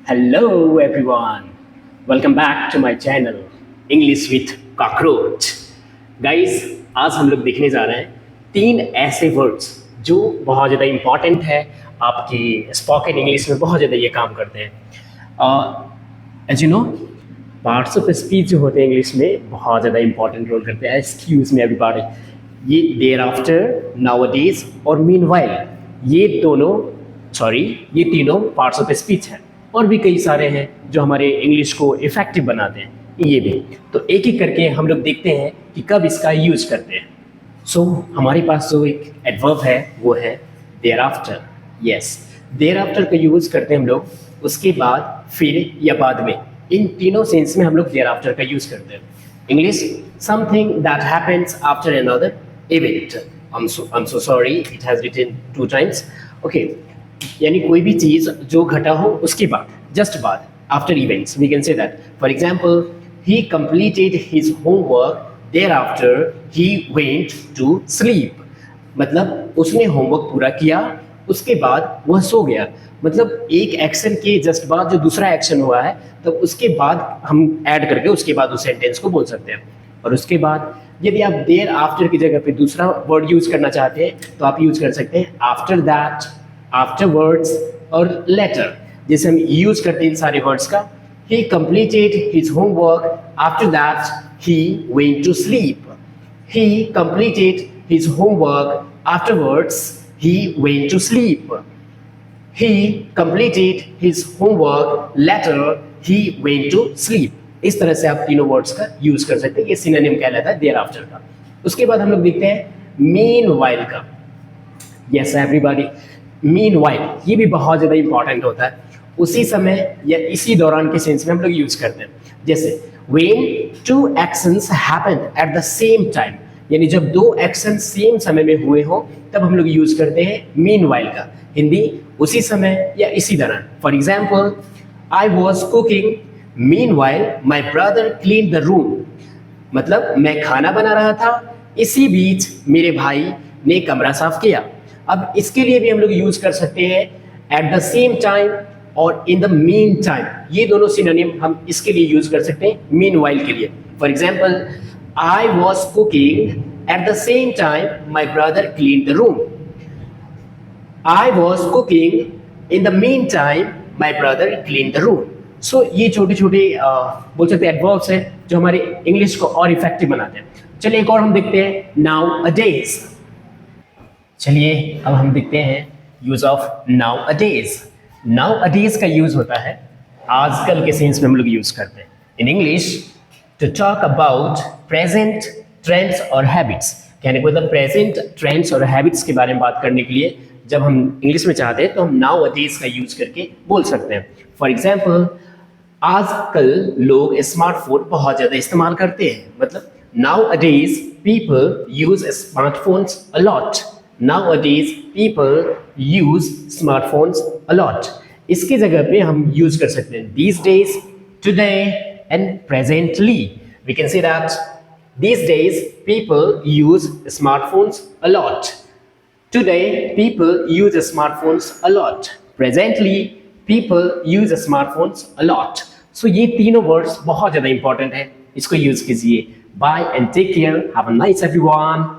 Hello everyone, welcome back to my channel English with Cockroach. Guys, आज हम लोग देखने जा रहे हैं 3 ऐसे वर्ड्स जो बहुत ज़्यादा इम्पॉर्टेंट है, आपकी स्पोकन इंग्लिश में बहुत ज़्यादा ये काम करते हैं। As you know, parts of speech जो होते हैं इंग्लिश में बहुत ज़्यादा इंपॉर्टेंट रोल करते हैं। एक्सक्यूज मी एवरीबॉडी, ये देयर आफ्टर, नाउअडेज और मीनवाइल, ये तीनों पार्ट्स ऑफ स्पीच हैं। और भी कई सारे हैं जो हमारे इंग्लिश को इफेक्टिव बनाते हैं, ये भी। तो एक एक करके हम लोग देखते हैं कि कब इसका यूज करते हैं। सो हमारे पास जो एक एडवर्ब है वो है thereafter. Yes, thereafter का यूज करते हैं हम लोग, उसके बाद, फिर या बाद में। इन तीनों सेंस में हम लोग देयर आफ्टर का यूज करते हैं। English, something that happens after another event. I'm so sorry, it has written 2 times. Okay, यानी कोई भी चीज़ जो घटा हो उसके बाद, जस्ट बाद, after events, we can say that. For example, he completed his homework, thereafter he went to sleep. मतलब उसने होमवर्क पूरा किया, उसके बाद वह सो गया। मतलब एक एक्शन के जस्ट बाद जो दूसरा एक्शन हुआ है, तो उसके बाद हम ऐड करके उसके बाद उस सेंटेंस को बोल सकते हैं। और उसके बाद यदि आप देयर आफ्टर की जगह पे दूसरा वर्ड यूज करना चाहते हैं तो आप यूज कर सकते हैं आफ्टर दैट, आफ्टरवर्ड्स और लेटर। जैसे हम यूज करते हैं इन सारे वर्ड्स का। He completed his homework, after that he went to sleep. He completed his homework, afterwards he went to sleep. He completed his homework, later he went to sleep. इस तरह से आप तीनों वर्ड्स का यूज कर सकते हैं। ये सिनोनिम कहलाता है देयर आफ्टर का। उसके बाद हम लोग देखते हैं मीनवाइल का। यस एवरीबॉडी, मीनवाइल ये भी बहुत ज़्यादा इंपॉर्टेंट होता है। उसी समय या इसी दौरान के सेंस में हम लोग यूज करते हैं। जैसे when 2 actions happen at the same time, यानी जब 2 एक्शन सेम समय में हुए हो तब हम लोग यूज करते हैं मीनवाइल का। हिंदी, उसी समय या इसी दौरान। For example, I was cooking meanwhile my brother clean the room. मतलब मैं खाना बना रहा था, इसी बीच मेरे भाई ने कमरा साफ किया। अब इसके लिए भी हम लोग यूज कर सकते हैं एट द सेम टाइम और इन द मीन टाइम। ये दोनों सिनोनिम हम इसके लिए यूज कर सकते हैं मीनवाइल के लिए। For example, I was cooking at the same time my brother clean the room. I was cooking in the mean time my brother clean the room. So ये छोटे छोटे बोल सकते हैं एडवर्ब्स हैं जो हमारे इंग्लिश को और इफेक्टिव बनाते हैं। चलिए एक और हम देखते हैं नाउअडेज। चलिए अब हम देखते हैं यूज ऑफ नाउअडेज। नाउअडेज का यूज होता है आजकल के सेंस में हम लोग यूज करते हैं। In English, to talk about present trends और हैबिट्स। कहने को मतलब प्रेजेंट ट्रेंड्स और हैबिट्स के बारे में बात करने के लिए जब हम इंग्लिश में चाहते हैं तो हम नाउअडेज का यूज करके बोल सकते हैं। फॉर एग्जाम्पल, आजकल लोग स्मार्टफोन बहुत ज़्यादा इस्तेमाल करते हैं। मतलब nowadays people use smartphones a lot. Nowadays people use smartphones a lot. इसकी जगह पे हम यूज कर सकते हैं these days, today and presently. We can say that these days people use smartphones a lot. Today people use smartphones a lot. Presently people use smartphones a lot. So ये तीनों words बहुत ज़्यादा important है, इसको use कीजिए। Bye and take care. Have a nice everyone.